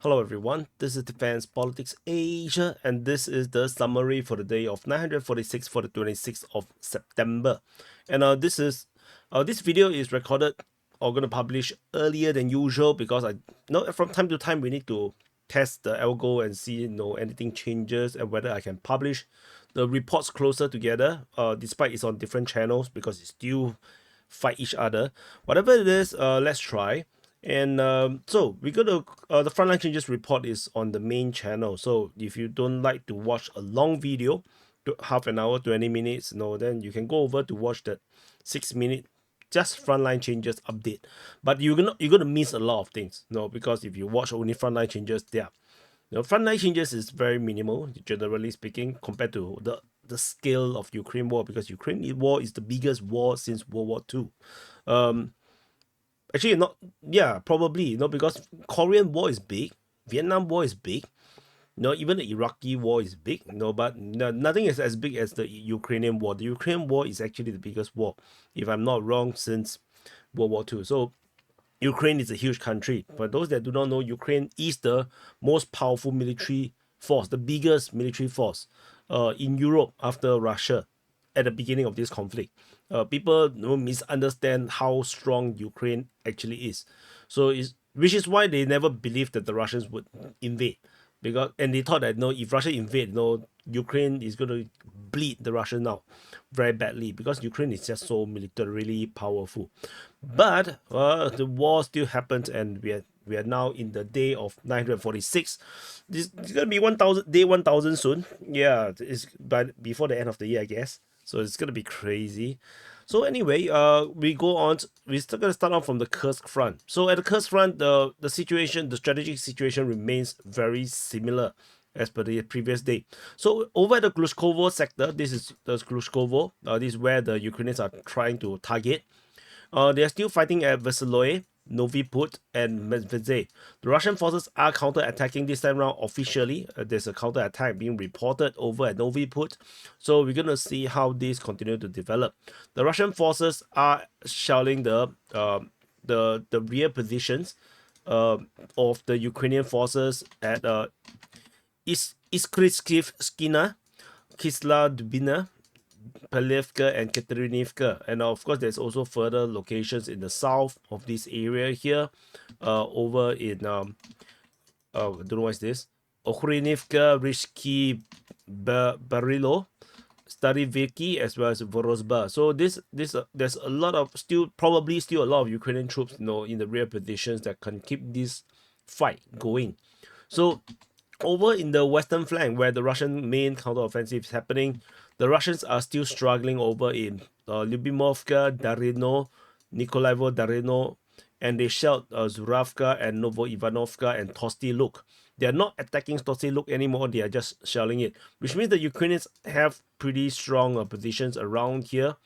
Hello everyone, this is Defense Politics Asia, and this is the summary for the day of 946 for the 26th of September. And this video is recorded or going to publish earlier than usual because from time to time we need to test the algo and see anything changes and whether I can publish the reports closer together. Despite it's on different channels because it still fight each other. Whatever it is, let's try. And so we're going to the frontline changes report is on the main channel. So if you don't like to watch a long video, half an hour, 20 minutes, then you can go over to watch that 6 minute just frontline changes update. But you're gonna miss a lot of things, because if you watch only frontline changes, frontline changes is very minimal, generally speaking, compared to the scale of Ukraine war, because Ukraine war is the biggest war since World War II. Actually, not, yeah, probably, because Korean war is big, Vietnam war is big, even the Iraqi war is big, but nothing is as big as the Ukrainian war. The Ukrainian war is actually the biggest war, if I'm not wrong, since World War II. So Ukraine is a huge country. For those that do not know, Ukraine is the most powerful military force, the biggest military force in Europe after Russia at the beginning of this conflict. People misunderstand how strong Ukraine actually is. So which is why they never believed that the Russians would invade. And they thought that if Russia invade, Ukraine is going to bleed the Russian now very badly, because Ukraine is just so militarily powerful. But the war still happened, and we are now in the day of 946. This is going to be day 1000 soon. Yeah, it's before the end of the year, I guess. So it's going to be crazy. So anyway, we go on. We're still going to start off from the Kursk front. So at the Kursk front, the strategic situation remains very similar as per the previous day. So over at the Glushkovo sector, this is the Glushkovo. This is where the Ukrainians are trying to target. They are still fighting at Veseloye, Novi Put, and Medvedze. The Russian forces are counter-attacking this time around officially. There's a counter-attack being reported over at Novi Put. So we're going to see how this continue to develop. The Russian forces are shelling the rear positions of the Ukrainian forces at Iskryskivskina, Kisla Dubina, Pelevka, and Katerinivka. And of course, there's also further locations in the south of this area here, over in I don't know what's this, Okhrynivka, Rishki, Barilo, Stariviki, as well as Vorozba. So there's a lot of probably still a lot of Ukrainian troops, in the rear positions that can keep this fight going. So over in the western flank, where the Russian main counteroffensive is happening, the Russians are still struggling over in Lyubimovka, Darino, Nikolaevo, Darino, and they shelled Zuravka and Novoivanovka and Tosti Luk. They are not attacking Tosti Luk anymore, they are just shelling it, which means the Ukrainians have pretty strong positions around here,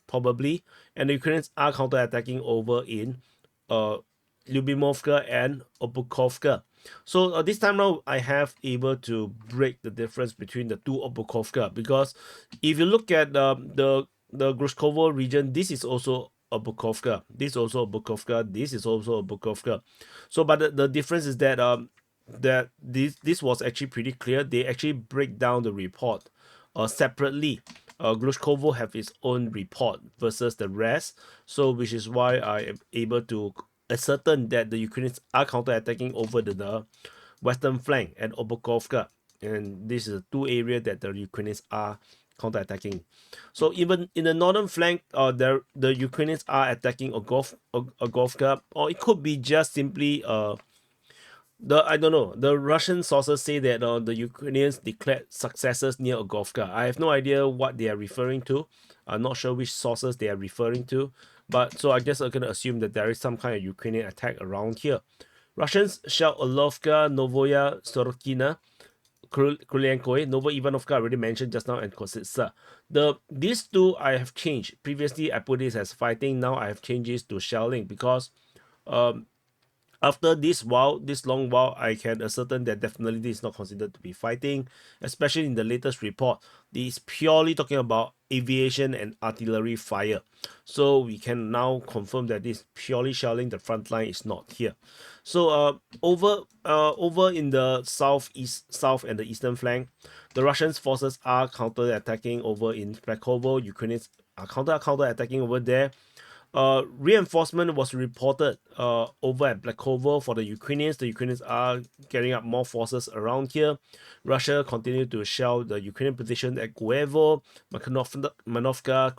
probably, and the Ukrainians are counterattacking over in Lyubimovka and Obukovka. So this time around, I have able to break the difference between the two Obukovka, because if you look at the Grushkovo region, this is also a Bukovka, this is also a Bukovka, this is also a Bukovka. So, but the difference is that that this was actually pretty clear. They actually break down the report separately. Glushkovo have its own report versus the rest. So, which is why I am able to ascertain that the Ukrainians are counterattacking over the western flank at Obukovka, and this is the two areas that the Ukrainians are counterattacking. So even in the northern flank, the Ukrainians are attacking Ogovka, or it could be just simply I don't know. The Russian sources say that the Ukrainians declared successes near Ogovka. I have no idea what they are referring to. I'm not sure which sources they are referring to. But so I guess I'm gonna assume that there is some kind of Ukrainian attack around here. Russians shell Olovka, Novoya Sorokina, Krylenkoe, Novoivanovka I already mentioned just now, and Kositsa. These two I have changed. Previously I put this as fighting. Now I have changed this to shelling, because After this long while, I can ascertain that definitely this is not considered to be fighting, especially in the latest report. This is purely talking about aviation and artillery fire. So we can now confirm that this purely shelling the front line is not here. So over in the south and the eastern flank, the Russian forces are counter-attacking over in Blakovo. Ukrainians are counter-attacking over there. Reinforcement was reported over at Blakovo for the Ukrainians. The Ukrainians are getting up more forces around here. Russia continued to shell the Ukrainian position at Guevo, Manovka,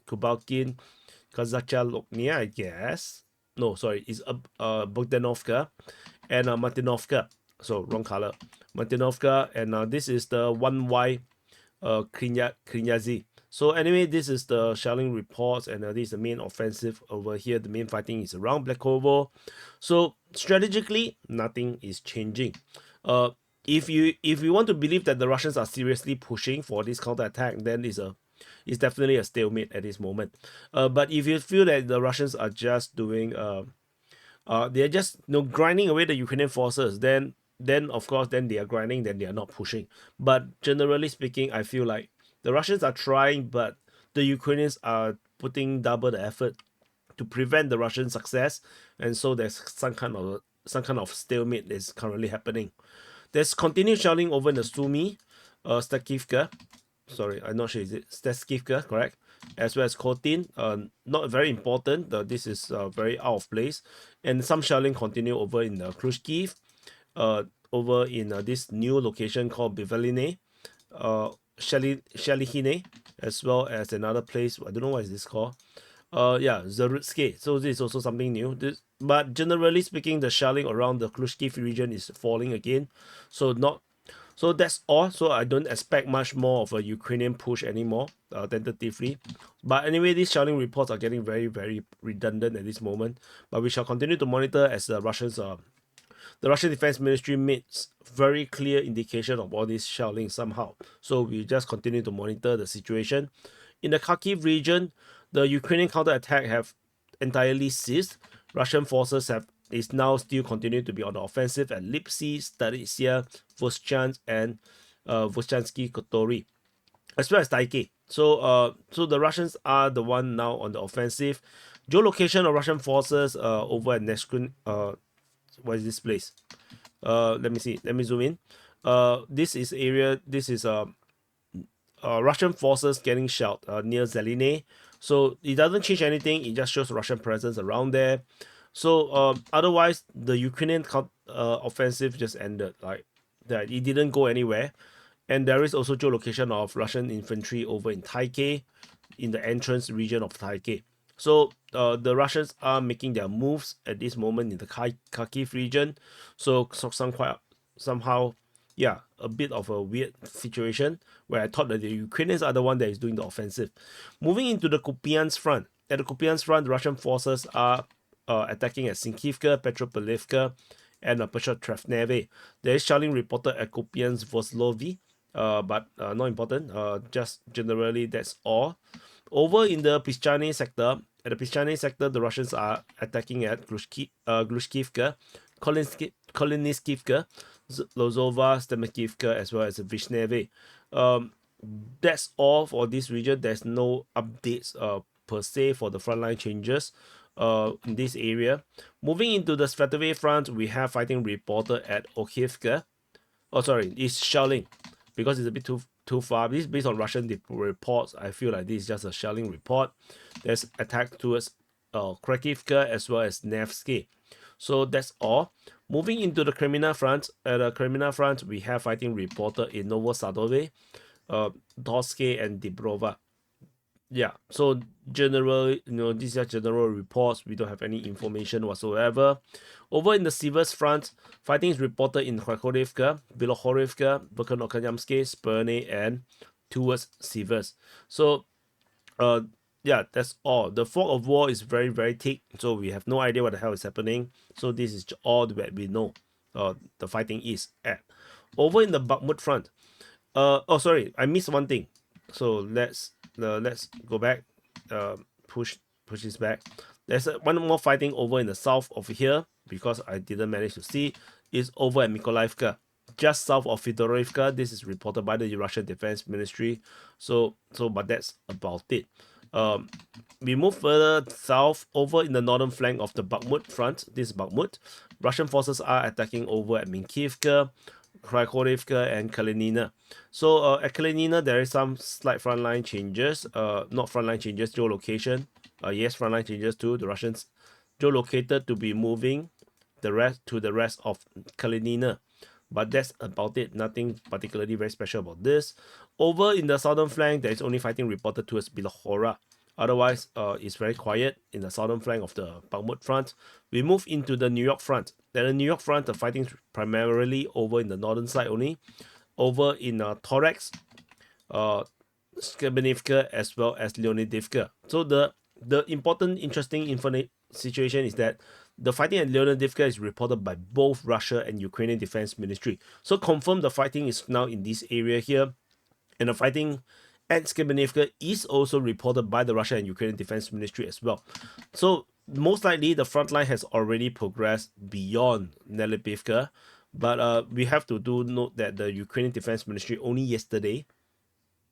Kubalkin, Kazakhaloknia, I guess. No, sorry, it's Bogdanovka and Martinovka. So wrong color. Martinovka, and this is the 1Y Krinyazi. So anyway, this is the shelling reports, and this is the main offensive over here. The main fighting is around Blakovo. So strategically, nothing is changing. If you want to believe that the Russians are seriously pushing for this counterattack, then it's definitely a stalemate at this moment. But if you feel that the Russians are just doing they're just grinding away the Ukrainian forces, then of course then they are grinding, then they are not pushing. But generally speaking, I feel like the Russians are trying, but the Ukrainians are putting double the effort to prevent the Russian success, and so there's some kind of stalemate is currently happening. There's continued shelling over in the Sumy, Stakivka. Sorry, I'm not sure, is it Stakivka, correct? As well as Kotin, not very important. This is very out of place, and some shelling continue over in Khrushchev, over in this new location called Biveline, Shalihine, as well as another place. I don't know what is this called. Yeah, Zarutske. So this is also something new. But generally speaking, the shelling around the Khrushchev region is falling again. So that's all. So I don't expect much more of a Ukrainian push anymore, tentatively. But anyway, these shelling reports are getting very, very redundant at this moment. But we shall continue to monitor as the Russian Defense Ministry makes very clear indication of all this shelling somehow. So we just continue to monitor the situation. In the Kharkiv region, the Ukrainian counterattack have entirely ceased. Russian forces is now still continue to be on the offensive at Lipsy, Staritsia, Voschansk, and Voschanski Kotori, as well as Taike. So the Russians are the one now on the offensive. Geolocation of Russian forces over at Neskrin. What is this place? Let me see. Let me zoom in. This is Russian forces getting shelled near Zeline. So it doesn't change anything. It just shows Russian presence around there. So otherwise, the Ukrainian offensive just ended. Like that, it didn't go anywhere. And there is also geolocation of Russian infantry over in Taike, in the entrance region of Taike. So the Russians are making their moves at this moment in the Kharkiv region. So somehow, yeah, a bit of a weird situation where I thought that the Ukrainians are the one that is doing the offensive. Moving into the Kupiansk front. At the Kupiansk front, the Russian forces are attacking at Sinkivka, Petropavlivka, and Petrotrevneve. There is shelling reported at Kupiansk Voslovi, but not important. Just generally, that's all. Over in the Pischany sector, at the Pischany sector, the Russians are attacking at Glushkivka, Koliniskivka, Lozova, Stemakivka, as well as Vishneve. That's all for this region. There's no updates per se for the frontline changes in this area. Moving into the Svetove front, we have fighting reported at Okhivka. Oh, sorry, it's shelling because it's a bit too far. This is based on Russian reports. I feel like this is just a shelling report. There's attack towards Kharkivka as well as Nevsky. So that's all. Moving into the Crimea front. At the Crimea front, we have fighting reported in Novosadove, Dorske, and Dibrova. Yeah, so generally, these are general reports. We don't have any information whatsoever. Over in the Sivers front, fighting is reported in Kharkovivka, Bilohorivka, Verkhnokanyamsky, Sperne, and towards Sivers. So, yeah, that's all. The fog of war is very, very thick, so we have no idea what the hell is happening. So this is all that we know. The fighting is at. Over in the Bakhmut front, oh sorry, I missed one thing. So let's go back. Push this back. There's one more fighting over in the south of here. because I didn't manage to see, is over at Mykolaiv, just south of Fedorivka. This is reported by the Russian Defense Ministry. But that's about it. We move further south over in the northern flank of the Bakhmut front. This is Bakhmut. Russian forces are attacking over at Minkivka, Kharkiv, and Kalinina. So at Kalinina, there is some slight frontline changes. Not frontline changes, geolocation. Yes, frontline changes too. The Russians geolocated to be moving the rest of Kalinina. But that's about it. Nothing particularly very special about this. Over in the southern flank, there is only fighting reported towards Bilohora. Otherwise, it's very quiet in the southern flank of the Bakhmut front. We move into the New York front. Then the New York front, the fighting is primarily over in the northern side only. Over in Torex, Skrebenivka, as well as Leonidivka. So the important, interesting situation is that the fighting at Leonidivka is reported by both Russia and Ukrainian Defense Ministry. So confirmed the fighting is now in this area here. And the fighting at Skrebenivka is also reported by the Russia and Ukrainian Defense Ministry as well. So most likely the front line has already progressed beyond Nelipivka. But we have to do note that the Ukrainian Defense Ministry only yesterday,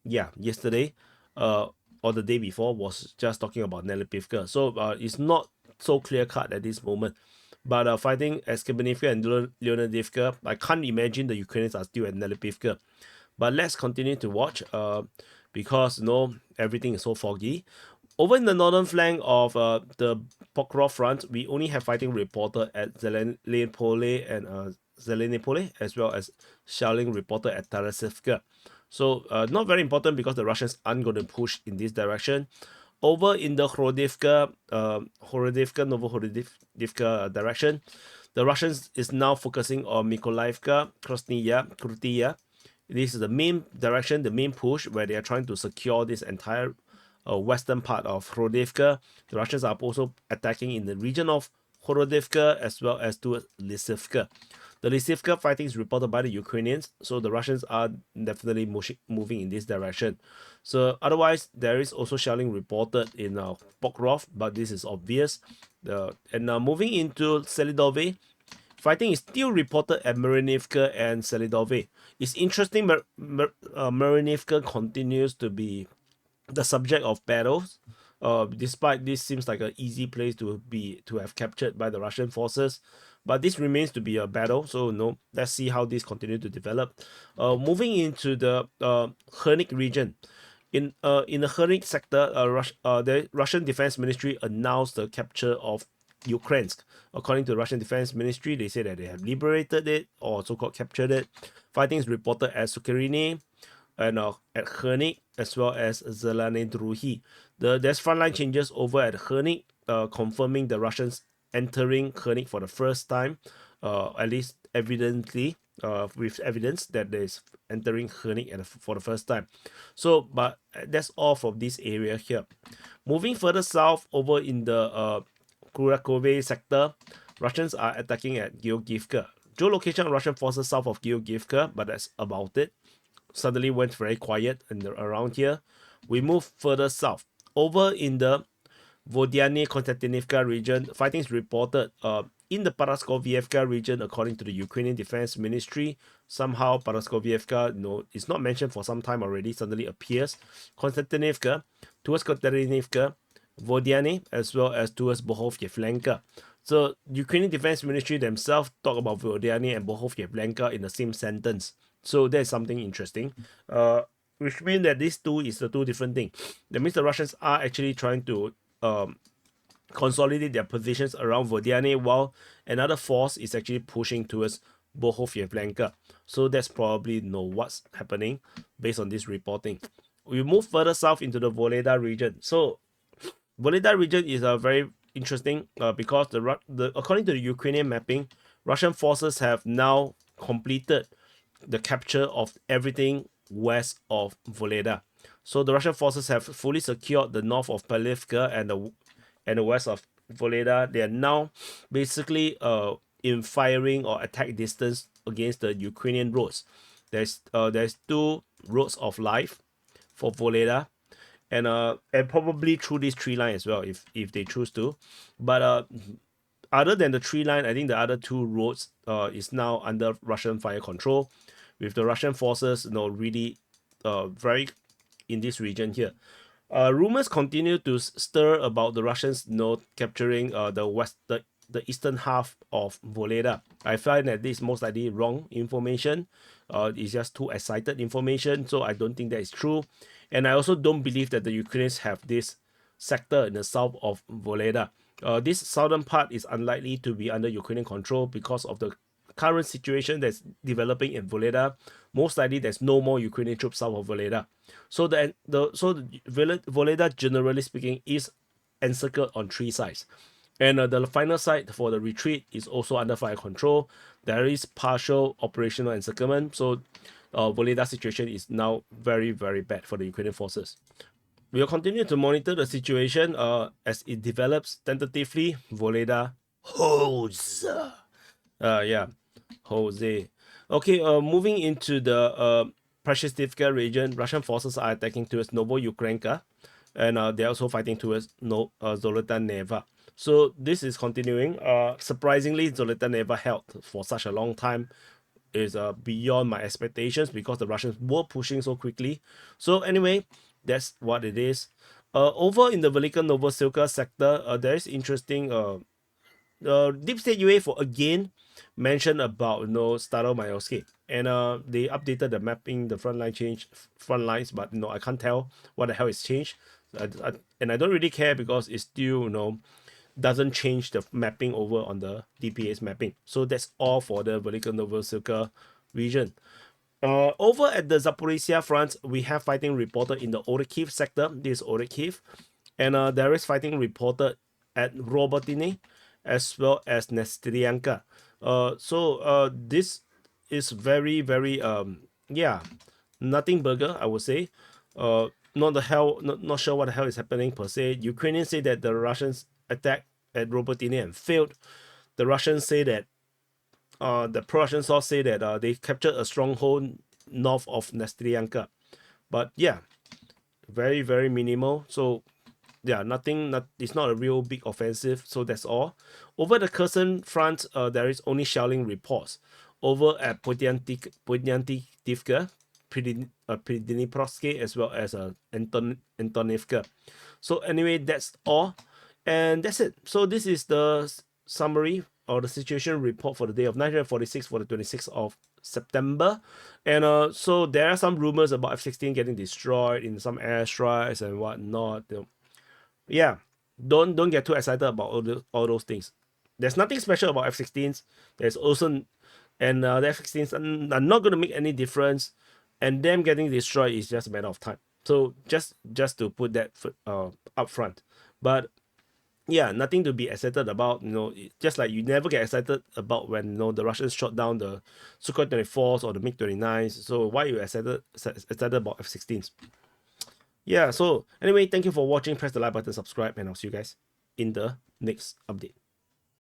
or the day before, was just talking about Nelipivka. So it's not so clear cut at this moment. But fighting at Skrebenivka and Leonidivka, I can't imagine the Ukrainians are still at Nelipivka. But let's continue to watch because everything is so foggy. Over in the northern flank of the Pokrov front, we only have fighting reported at Zelenopole and Zelenopole, as well as shelling reported at Tarasivka. So not very important because the Russians aren't going to push in this direction. Over in the Novohorodivka direction, the Russians is now focusing on Mykolaivka, Krasnaya, Krutiya. This is the main direction, the main push, where they are trying to secure this entire western part of Horodivka. The Russians are also attacking in the region of Horodivka as well as towards Lysivka. The Lysivka fighting is reported by the Ukrainians, so the Russians are definitely moving in this direction. So otherwise, there is also shelling reported in Pokrov, but this is obvious. And moving into Selidove, fighting is still reported at Marinivka and Selidove. It's interesting, Marinivka continues to be the subject of battles. Despite this seems like an easy place to have captured by the Russian forces, but this remains to be a battle. So let's see how this continue to develop. Moving into the Kharkiv region, in the Kharkiv sector, the Russian Defense Ministry announced the capture of Ukrainsk. According to the Russian Defense Ministry, they say that they have liberated it or so-called captured it. Fighting is reported at Sukharini and at Kharkiv as well as Zelenodruhi. There's frontline changes over at Kharkiv, confirming the Russians entering Kharkiv for the first time, at least evidently, with evidence that there's entering Kharkiv for the first time. So, but that's all from this area here. Moving further south over in the Kurakove sector, Russians are attacking at Georgievka. Geolocation of Russian forces south of Georgievka, but that's about it. Suddenly went very quiet around here. We move further south. Over in the Vodiane-Konstantinivka region, fighting is reported in the Paraskovievka region, according to the Ukrainian Defense Ministry. Somehow Paraskovievka is not mentioned for some time already, suddenly appears. Konstantinivka, towards Konstantinivka, Vodiane, as well as towards Bohov-Yevlenka. So Ukrainian Defense Ministry themselves talk about Vodiane and Bohov-Yevlenka in the same sentence. So there's something interesting, which means that these two is the two different things. That means the Russians are actually trying to consolidate their positions around Vodiane, while another force is actually pushing towards Bohov-Yevlenka. So that's probably what's happening based on this reporting. We move further south into the VUHLEDAR region. So VUHLEDAR region is very interesting because according to the Ukrainian mapping, Russian forces have now completed the capture of everything west of VUHLEDAR. So the Russian forces have fully secured the north of Palivka and the west of VUHLEDAR. They are now basically in firing or attack distance against the Ukrainian roads. There's two roads of life for VUHLEDAR, and probably through this tree line as well if they choose to. But other than the 3 line, I think the other 2 roads is now under Russian fire control, with the Russian forces, really very in this region here. Rumors continue to stir about the Russians, capturing the eastern half of VUHLEDAR. I find that this is most likely wrong information. It's just too excited information, so I don't think that is true. And I also don't believe that the Ukrainians have this sector in the south of VUHLEDAR. This southern part is unlikely to be under Ukrainian control because of the current situation that's developing in VUHLEDAR. Most likely there's no more Ukrainian troops south of VUHLEDAR. So the VUHLEDAR, generally speaking, is encircled on 3 sides. And the final site for the retreat is also under fire control. There is partial operational encirclement. So VUHLEDAR situation is now very, very bad for the Ukrainian forces. We will continue to monitor the situation as it develops. Tentatively, VUHLEDAR holds. Jose. Okay, moving into the Prashestivka region, Russian forces are attacking towards Novoyukreenka, and they're also fighting towards Zolota Neva. So this is continuing. Surprisingly, Zolota Neva held for such a long time is beyond my expectations because the Russians were pushing so quickly. So anyway, that's what it is. Over in the Velika Novosilka sector, there is interesting Deep State UA again mentioned about Stalemate, and they updated the mapping, the front lines, but I can't tell what the hell is changed. And I don't really care because it still doesn't change the mapping over on the DPA's mapping. So that's all for the Velika Novosilka region. Over at the Zaporizhia front, we have fighting reported in the Kharkiv sector. This is Kharkiv, and there is fighting reported at Robotyne as well as Nestryanka. So this is very, very nothing burger, I would say. Not sure what the hell is happening per se. Ukrainians say that the Russians attacked at Robotyne and failed. The Russians say that the pro-Russian source say that they captured a stronghold north of Nestryanka. But yeah, very, very minimal. So yeah, it's not a real big offensive. So that's all. Over the Kherson front, there is only shelling reports. Over at Podnyantivka, Pridniprovsky, as well as Antonivka. So anyway, that's all. And that's it. So this is the summary or the situation report for the day of 946 for the 26th of September. And so there are some rumors about F-16 getting destroyed in some airstrikes and whatnot. Yeah, don't get too excited about all those things. There's nothing special about F-16s. There's also, and the F-16s are not going to make any difference, and them getting destroyed is just a matter of time. So just to put that up front. But yeah, nothing to be excited about. Just like you never get excited about when the Russians shot down the Sukhoi 24s or the MiG-29s. So why are you excited about F-16s? Yeah, so anyway, thank you for watching. Press the like button, subscribe, and I'll see you guys in the next update.